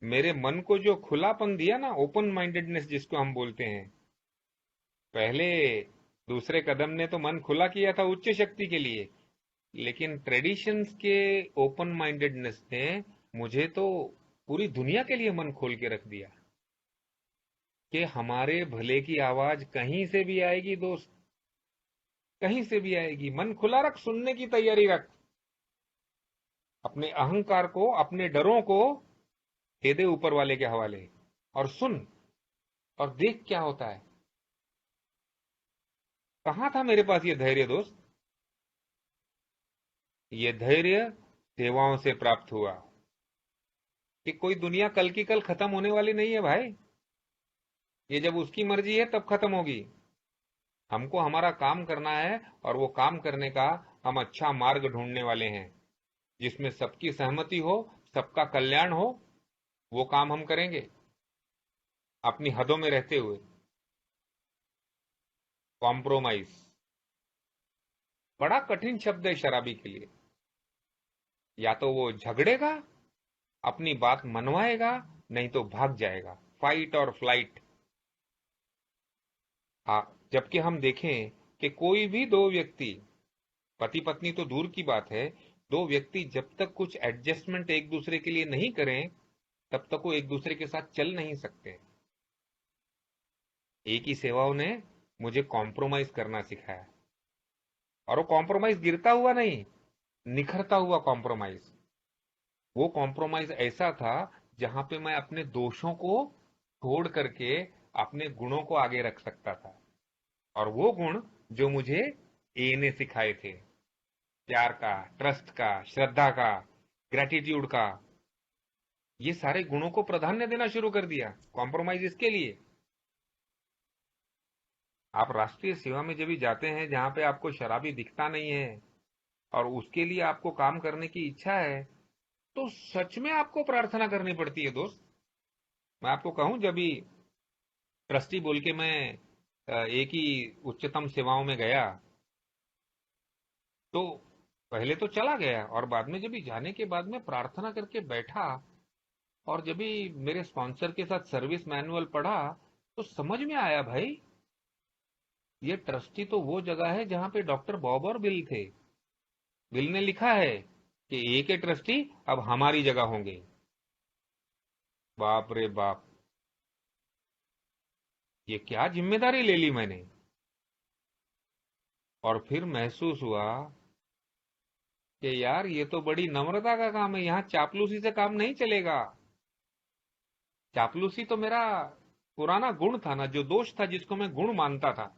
मेरे मन को जो खुलापन दिया ना, ओपन माइंडेडनेस जिसको हम बोलते हैं, पहले दूसरे कदम ने तो मन खुला किया था उच्च शक्ति के लिए, लेकिन ट्रेडिशंस के ओपन माइंडेडनेस ने मुझे तो पूरी दुनिया के लिए मन खोल के रख दिया कि हमारे भले की आवाज कहीं से भी आएगी दोस्त, कहीं से भी आएगी। मन खुला रख, सुनने की तैयारी रख। अपने अहंकार को, अपने डरों को दे दे ऊपर वाले के हवाले, और सुन, और देख क्या होता है। कहां था मेरे पास ये धैर्य दोस्त? ये धैर्य सेवाओं से प्राप्त हुआ। कि कोई दुनिया कल की कल खत्म होने वाली नहीं है भाई। ये जब उसकी मर्जी है तब खत्म होगी। हमको हमारा काम करना है, और वो काम करने का हम अच्छा मार्ग ढूंढने वाले हैं, जिसमें सबकी सहमति हो, सबका कल्याण हो। वो काम हम करेंगे अपनी हदों में रहते हुए। कॉम्प्रोमाइज बड़ा कठिन शब्द है शराबी के लिए। या तो वो झगड़ेगा, अपनी बात मनवाएगा, नहीं तो भाग जाएगा। फाइट और फ्लाइट। हाँ, जबकि हम देखें कि कोई भी दो व्यक्ति, पति पत्नी तो दूर की बात है, दो व्यक्ति जब तक कुछ एडजस्टमेंट एक दूसरे के लिए नहीं करें, तब तक वो एक दूसरे के साथ चल नहीं सकते। एक ही सेवाओं ने मुझे कॉम्प्रोमाइज करना सिखाया, और वो कॉम्प्रोमाइज गिरता हुआ नहीं, निखरता हुआ कॉम्प्रोमाइज। वो कॉम्प्रोमाइज ऐसा था जहां पे मैं अपने दोषों को छोड़ करके अपने गुणों को आगे रख सकता था। और वो गुण जो मुझे ए ने सिखाए थे, प्यार का, ट्रस्ट का, श्रद्धा का, ग्रेटिट्यूड का, ये सारे गुणों को प्राधान्य देना शुरू कर दिया। कॉम्प्रोमाइज इसके लिए। आप राष्ट्रीय सेवा में जब भी जाते हैं जहां पे आपको शराबी दिखता नहीं है, और उसके लिए आपको काम करने की इच्छा है, तो सच में आपको प्रार्थना करनी पड़ती है दोस्त। मैं आपको कहूं, जब भी ट्रस्टी बोल के मैं एक ही उच्चतम सेवाओं में गया, तो पहले तो चला गया, और बाद में जब भी जाने के बाद में प्रार्थना करके बैठा, और जब भी मेरे स्पॉन्सर के साथ सर्विस मैनुअल पढ़ा, तो समझ में आया भाई, ये ट्रस्टी तो वो जगह है जहां पे डॉक्टर बॉब और बिल थे। बिल ने लिखा है कि ए के ट्रस्टी अब हमारी जगह होंगे। बाप रे बाप, ये क्या जिम्मेदारी ले ली मैंने। और फिर महसूस हुआ कि यार ये तो बड़ी नम्रता का काम है, यहाँ चापलूसी से काम नहीं चलेगा। चापलूसी तो मेरा पुराना गुण था ना, जो दोष था, जिसको मैं गुण मानता था,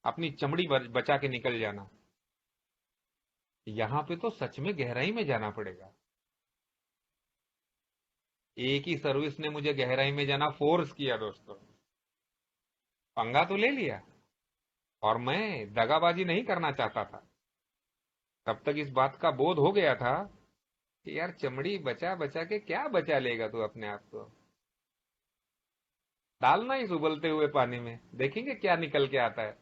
अपनी चमड़ी बचा के निकल जाना। यहाँ पे तो सच में गहराई में जाना पड़ेगा। एक ही सर्विस ने मुझे गहराई में जाना फोर्स किया दोस्तों। पंगा तो ले लिया, और मैं दगाबाजी नहीं करना चाहता था। तब तक इस बात का बोध हो गया था कि यार चमड़ी बचा बचा के क्या बचा लेगा तू अपने आप को। डालना इस उबलते हुए पानी में, देखेंगे क्या निकल के आता है।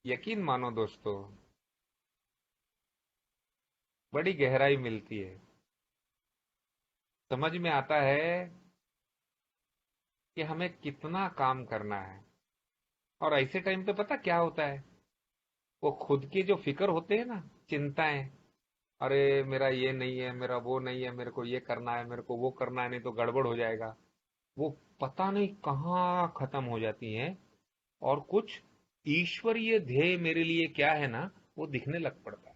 यकीन मानो दोस्तों, बड़ी गहराई मिलती है। समझ में आता है कि हमें कितना काम करना है। और ऐसे टाइम पे पता क्या होता है, वो खुद के जो फिक्र होते हैं ना, चिंताएं, अरे मेरा ये नहीं है, मेरा वो नहीं है, मेरे को ये करना है, मेरे को वो करना है, नहीं तो गड़बड़ हो जाएगा, वो पता नहीं कहाँ खत्म हो जाती हैं। और कुछ ईश्वरीय ध्येय मेरे लिए क्या है ना, वो दिखने लग पड़ता है।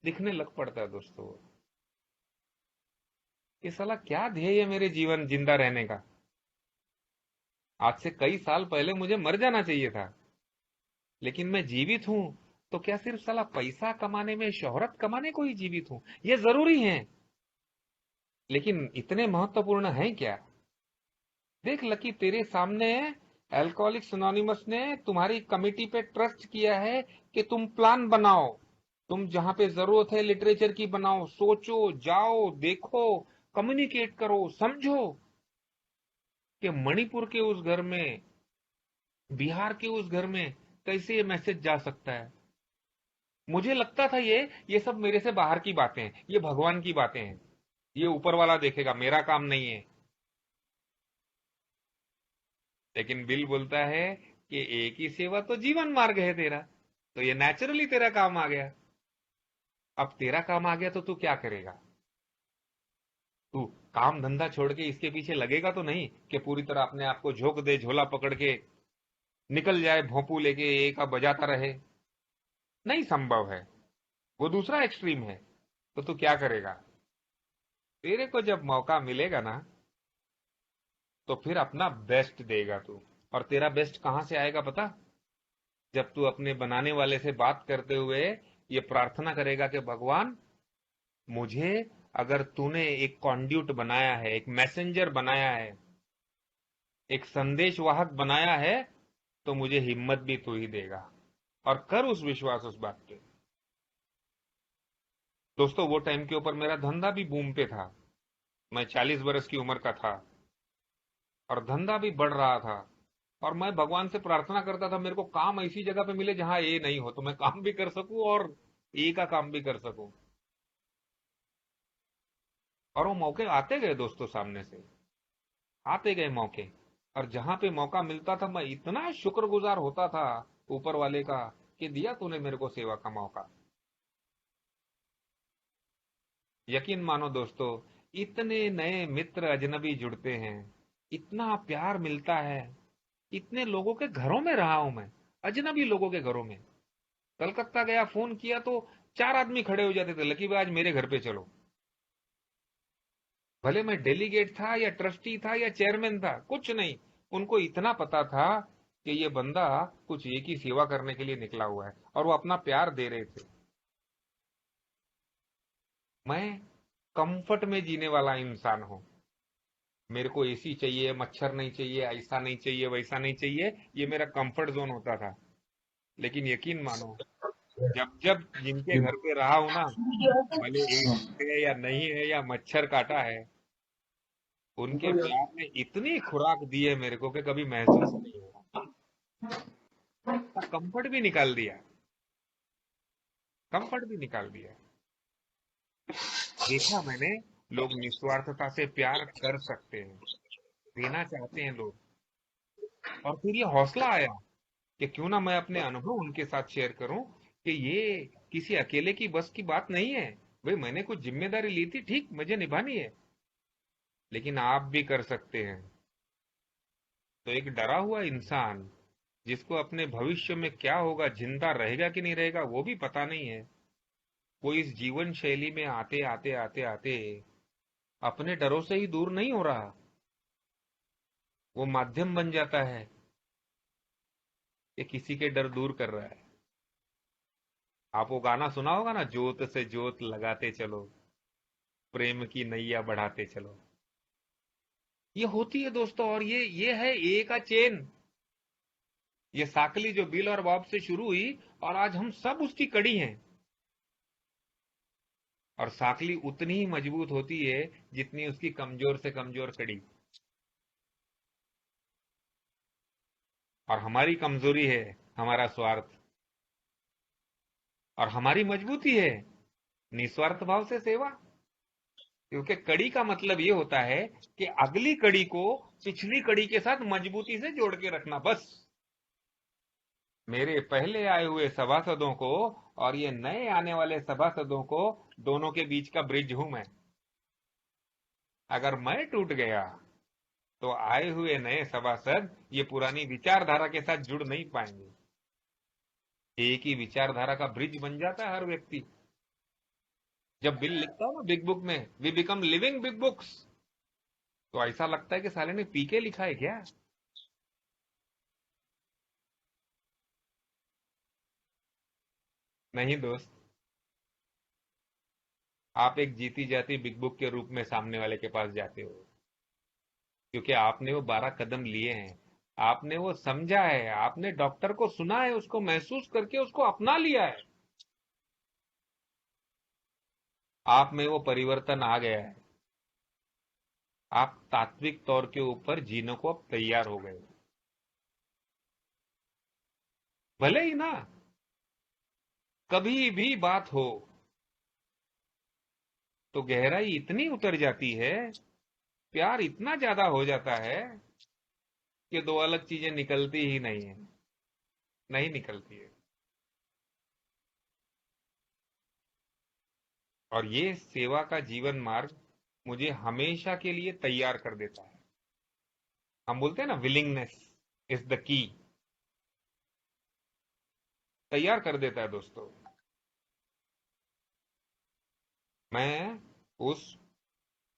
दिखने लग पड़ता है दोस्तों, ये साला क्या ध्येय है मेरे जीवन जिंदा रहने का। आज से कई साल पहले मुझे मर जाना चाहिए था, लेकिन मैं जीवित हूं। तो क्या सिर्फ साला पैसा कमाने में, शोहरत कमाने को ही जीवित हूं? ये जरूरी है, लेकिन इतने महत्वपूर्ण हैं क्या? देख लकी, तेरे सामने अल्कोहलिक्स अनोनिमस ने तुम्हारी कमिटी पे ट्रस्ट किया है कि तुम प्लान बनाओ, तुम जहां पे जरूरत है लिटरेचर की बनाओ, सोचो, जाओ, देखो, कम्युनिकेट करो, समझो कि मणिपुर के उस घर में, बिहार के उस घर में कैसे ये मैसेज जा सकता है। मुझे लगता था ये सब मेरे से बाहर की बातें हैं, ये भगवान की बातें हैं, ये ऊपर वाला देखेगा, मेरा काम नहीं है। लेकिन बिल बोलता है कि एक ही सेवा तो जीवन मार्ग है तेरा, तो ये नेचुरली तेरा काम आ गया। अब तेरा काम आ गया तो तू क्या करेगा? तू काम धंधा छोड़ के इसके पीछे लगेगा तो नहीं कि पूरी तरह अपने आप को झोंक दे, झोला पकड़ के निकल जाए, भोंपू लेके एक का बजाता रहे? नहीं संभव है, वो दूसरा एक्सट्रीम है। तो तू क्या करेगा? तेरे को जब मौका मिलेगा ना, तो फिर अपना बेस्ट देगा तू। और तेरा बेस्ट कहां से आएगा पता? जब तू अपने बनाने वाले से बात करते हुए ये प्रार्थना करेगा कि भगवान, मुझे अगर तूने एक कॉन्ड्यूट बनाया है, एक मैसेंजर बनाया है, एक संदेशवाहक बनाया है, तो मुझे हिम्मत भी तू ही देगा। और कर उस विश्वास उस बात पे। दोस्तों, वो टाइम के ऊपर मेरा धंधा भी बूम पे था। मैं 40 बरस की उम्र का था और धंधा भी बढ़ रहा था। और मैं भगवान से प्रार्थना करता था मेरे को काम ऐसी जगह पे मिले जहां ए नहीं हो, तो मैं काम भी कर सकूं और ए का काम भी कर सकूं। और वो मौके आते गए दोस्तों, सामने से आते गए मौके। और जहां पे मौका मिलता था मैं इतना शुक्रगुजार होता था ऊपर वाले का कि दिया तूने मेरे को सेवा का मौका। यकीन मानो दोस्तों, इतने नए मित्र अजनबी जुड़ते हैं, इतना प्यार मिलता है। इतने लोगों के घरों में रहा हूं मैं, अजनबी लोगों के घरों में। कलकत्ता गया, फोन किया तो 4 आदमी खड़े हो जाते थे, लकी भाई आज मेरे घर पे चलो। भले मैं डेलीगेट था या ट्रस्टी था या चेयरमैन था, कुछ नहीं। उनको इतना पता था कि ये बंदा कुछ एक ही सेवा करने के लिए निकला हुआ है, और वो अपना प्यार दे रहे थे। मैं कंफर्ट में जीने वाला इंसान हूं। मेरे को एसी चाहिए, मच्छर नहीं चाहिए, ऐसा नहीं चाहिए, वैसा नहीं चाहिए, ये मेरा कंफर्ट जोन होता था। लेकिन यकीन मानो, जब जब जिनके घर पे रहा हूं ना, भले एसी है या नहीं है या मच्छर काटा है, उनके प्यार ने इतनी खुराक दी है मेरे को कि कभी महसूस नहीं हुआ। कंफर्ट भी निकाल दिया, कंफर्ट भी निकाल दिया। देखा मैंने, लोग निस्वार्थता से प्यार कर सकते हैं, देना चाहते हैं लोग। और फिर ये हौसला आया कि क्यों ना मैं अपने अनुभव उनके साथ शेयर करूं कि ये किसी अकेले की बस की बात नहीं है। भाई मैंने कुछ जिम्मेदारी ली थी, ठीक, मुझे निभानी है, लेकिन आप भी कर सकते हैं। तो एक डरा हुआ इंसान, जिसको अपने भविष्य में क्या होगा, जिंदा रहेगा कि नहीं रहेगा वो भी पता नहीं है, वो इस जीवन शैली में आते आते आते आते अपने डरों से ही दूर नहीं हो रहा। वो माध्यम बन जाता है कि किसी के डर दूर कर रहा है। आप वो गाना सुना होगा ना, जोत से जोत लगाते चलो, प्रेम की नैया बढ़ाते चलो। ये होती है दोस्तों, और ये है ए का चेन। ये साकली जो बिल और बॉब से शुरू हुई, और आज हम सब उसकी कड़ी हैं। और साकली उतनी ही मजबूत होती है जितनी उसकी कमजोर से कमजोर कड़ी। और हमारी कमजोरी है हमारा स्वार्थ, और हमारी मजबूती है निस्वार्थ भाव से सेवा। क्योंकि कड़ी का मतलब ये होता है कि अगली कड़ी को पिछली कड़ी के साथ मजबूती से जोड़ के रखना, बस। मेरे पहले आए हुए सभासदों को और ये नए आने वाले सभासदों को, दोनों के बीच का ब्रिज हूं मैं। अगर मैं टूट गया तो आए हुए नए सभासद ये पुरानी विचारधारा के साथ जुड़ नहीं पाएंगे। एक ही विचारधारा का ब्रिज बन जाता है हर व्यक्ति। जब बिल लिखता है ना बिग बुक में, we become living big books, तो ऐसा लगता है कि साले ने पी के लिखा है क्या। नहीं दोस्त, आप एक जीती जाती बिग बुक के रूप में सामने वाले के पास जाते हो, क्योंकि आपने वो 12 कदम लिए हैं। आपने वो समझा है, आपने डॉक्टर को सुना है, उसको महसूस करके उसको अपना लिया है। आप में वो परिवर्तन आ गया है। आप तात्विक तौर के ऊपर जीने को अब तैयार हो गए। भले ही ना कभी भी बात हो तो गहराई इतनी उतर जाती है, प्यार इतना ज्यादा हो जाता है कि दो अलग चीजें निकलती ही नहीं है। नहीं निकलती है। और ये सेवा का जीवन मार्ग मुझे हमेशा के लिए तैयार कर देता है। हम बोलते हैं ना, विलिंगनेस इज द की। तैयार कर देता है दोस्तों। मैं उस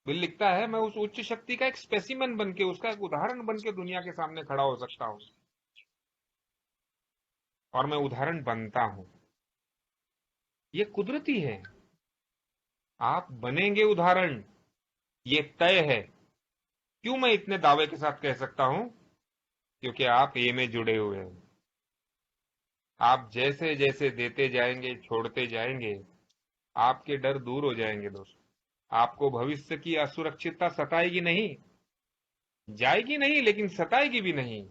बिल लिखता है, मैं उस उच्च शक्ति का एक स्पेसिमेन बन के, उसका एक उदाहरण बन के दुनिया के सामने खड़ा हो सकता हूं। और मैं उदाहरण बनता हूं। ये कुदरती है। आप बनेंगे उदाहरण, ये तय है। क्यों मैं इतने दावे के साथ कह सकता हूं? क्योंकि आप ए में जुड़े हुए हैं। आप जैसे जैसे देते जाएंगे, छोड़ते जाएंगे, आपके डर दूर हो जाएंगे दोस्त। आपको भविष्य की असुरक्षितता सताएगी नहीं। जाएगी नहीं, लेकिन सताएगी भी नहीं।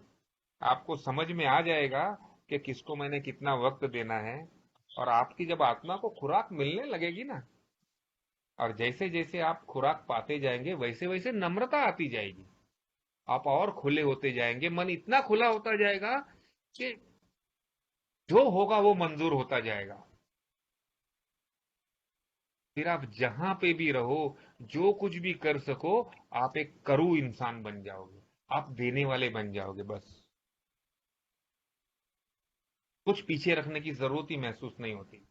आपको समझ में आ जाएगा कि किसको मैंने कितना वक्त देना है। और आपकी जब आत्मा को खुराक मिलने लगेगी ना, और जैसे जैसे आप खुराक पाते जाएंगे, वैसे वैसे नम्रता आती जाएगी। आप और खुले होते जाएंगे, मन इतना खुला होता जाएगा कि जो होगा वो मंजूर होता जाएगा। फिर आप जहां पे भी रहो, जो कुछ भी कर सको, आप एक करू इंसान बन जाओगे। आप देने वाले बन जाओगे बस। कुछ पीछे रखने की जरूरत ही महसूस नहीं होती।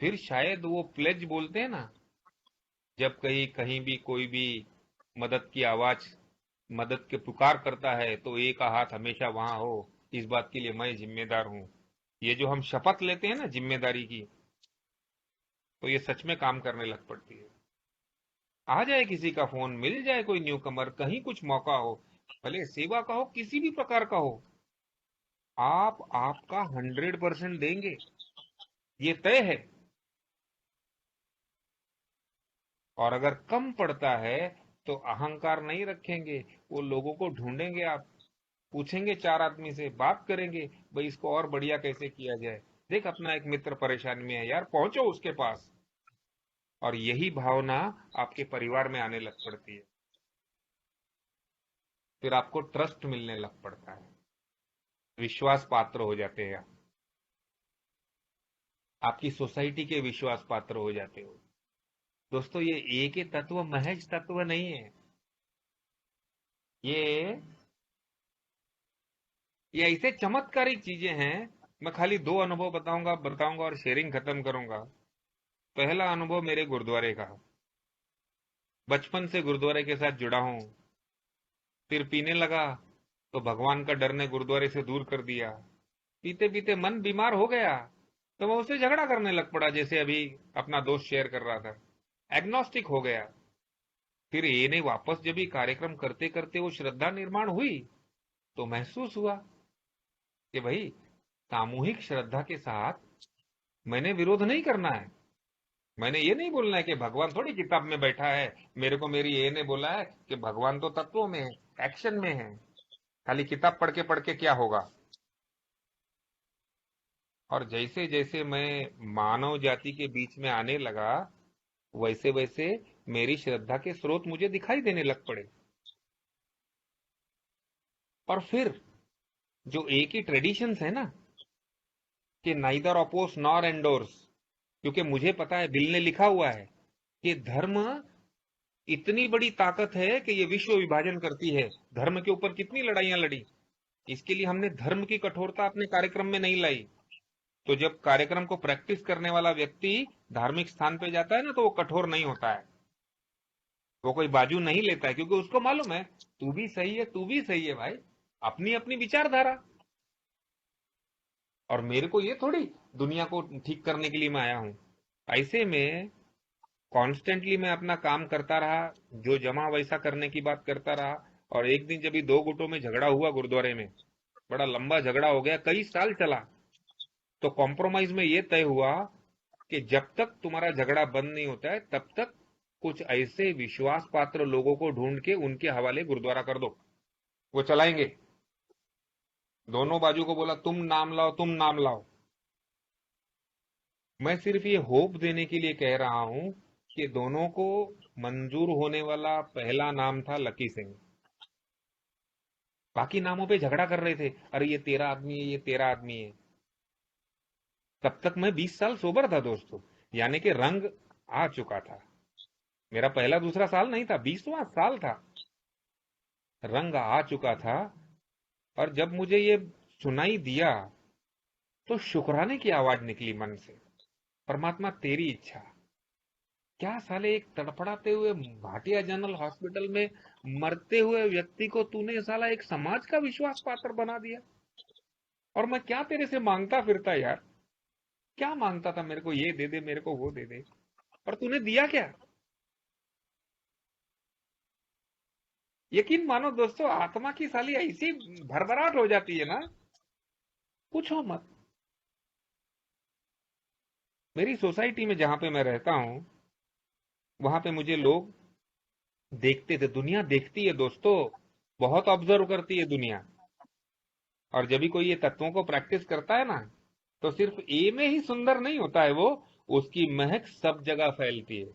फिर शायद वो प्लेज बोलते हैं ना, जब कहीं कहीं भी कोई भी मदद की आवाज, मदद के पुकार करता है, तो एक हाथ हमेशा वहां हो। इस बात के लिए मैं जिम्मेदार हूं। ये जो हम शपथ लेते हैं ना जिम्मेदारी की, तो ये सच में काम करने लग पड़ती है। आ जाए किसी का फोन, मिल जाए कोई न्यू कमर, कहीं कुछ मौका हो, भले सेवा का हो, किसी भी प्रकार का हो, आप आपका 100% देंगे। ये तय है। और अगर कम पड़ता है तो अहंकार नहीं रखेंगे। वो लोगों को ढूंढेंगे। आप पूछेंगे, चार आदमी से बात करेंगे, भाई इसको और बढ़िया कैसे किया जाए। देख, अपना एक मित्र परेशानी में है यार, पहुंचो उसके पास। और यही भावना आपके परिवार में आने लग पड़ती है। फिर आपको ट्रस्ट मिलने लग पड़ता है। विश्वास पात्र हो जाते हैं आप। आपकी सोसाइटी के विश्वास पात्र हो जाते हो। दोस्तों, ये एक ही तत्व महज तत्व नहीं है। ये ये ऐसे चमत्कारिक चीजें हैं। मैं खाली दो अनुभव बताऊंगा बताऊंगा और शेयरिंग खत्म करूंगा। पहला अनुभव मेरे गुरुद्वारे का। बचपन से गुरुद्वारे के साथ जुड़ा हूं। फिर पीने लगा तो भगवान का डर ने गुरुद्वारे से दूर कर दिया। पीते पीते मन बीमार हो गया, तो मैं उससे झगड़ा करने लग पड़ा, जैसे अभी अपना दोस्त शेयर कर रहा था। एग्नोस्टिक हो गया। फिर ये ने वापस जब भी कार्यक्रम करते करते वो श्रद्धा निर्माण हुई, तो महसूस हुआ कि भाई, सामूहिक श्रद्धा के साथ मैंने विरोध नहीं करना है। मैंने ये नहीं बोलना है कि भगवान थोड़ी किताब में बैठा है। मेरे को मेरी ये ने बोला है कि भगवान तो तत्वों में है, एक्शन में है। खाली किताब पढ़ के क्या होगा। और जैसे जैसे मैं मानव जाति के बीच में आने लगा, वैसे वैसे मेरी श्रद्धा के स्रोत मुझे दिखाई देने लग पड़े। और फिर जो एक ही ट्रेडिशंस है ना, कि नाइदर अपोज नॉर एंडोर्स, क्योंकि मुझे पता है, बिल ने लिखा हुआ है कि धर्म इतनी बड़ी ताकत है कि ये विश्व विभाजन करती है। धर्म के ऊपर कितनी लड़ाइयां लड़ी। इसके लिए हमने धर्म की कठोरता अपने कार्यक्रम में नहीं लाई। तो जब कार्यक्रम को प्रैक्टिस करने वाला व्यक्ति धार्मिक स्थान पे जाता है ना, तो वो कठोर नहीं होता है। वो कोई बाजू नहीं लेता है, क्योंकि उसको मालूम है तू भी सही है, तू भी सही है भाई। अपनी अपनी विचारधारा। और मेरे को ये थोड़ी दुनिया को ठीक करने के लिए मैं आया हूँ। ऐसे में कॉन्स्टेंटली मैं अपना काम करता रहा, जो जमा वैसा करने की बात करता रहा। और एक दिन जब ये दो गुटों में झगड़ा हुआ गुरुद्वारे में, बड़ा लंबा झगड़ा हो गया, कई साल चला। तो कॉम्प्रोमाइज में ये तय हुआ कि जब तक तुम्हारा झगड़ा बंद नहीं होता है तब तक कुछ ऐसे विश्वास पात्र लोगों को ढूंढ के उनके हवाले गुरुद्वारा कर दो, वो चलाएंगे। दोनों बाजू को बोला तुम नाम लाओ, तुम नाम लाओ। मैं सिर्फ ये होप देने के लिए कह रहा हूं कि दोनों को मंजूर होने वाला पहला नाम था लकी सिंह। बाकी नामों पे झगड़ा कर रहे थे, अरे ये तेरा आदमी है, ये तेरा आदमी है। तब तक मैं 20 साल सोबर था दोस्तों, यानी कि रंग आ चुका था। मेरा पहला दूसरा साल नहीं था, 20वां साल था। रंग आ चुका था। और जब मुझे ये सुनाई दिया तो शुक्राने की आवाज निकली मन से, परमात्मा तेरी इच्छा। क्या साले, एक तड़पड़ाते हुए भाटिया जनरल हॉस्पिटल में मरते हुए व्यक्ति को तूने साला एक समाज का विश्वास पात्र बना दिया। और मैं क्या तेरे से मांगता फिरता यार, क्या मांगता था, मेरे को ये दे दे, मेरे को वो दे दे, और तूने दिया क्या। यकीन मानो दोस्तों, आत्मा की साली ऐसी भरभराट हो जाती है ना, पूछो मत। मेरी सोसाइटी में जहां पे मैं रहता हूं, वहां पे मुझे लोग देखते थे, दुनिया देखती है दोस्तों, बहुत ऑब्जर्व करती है दुनिया। और जब भी कोई ये तत्वों को प्रैक्टिस करता है ना, तो सिर्फ ए में ही सुंदर नहीं होता है वो, उसकी महक सब जगह फैलती है।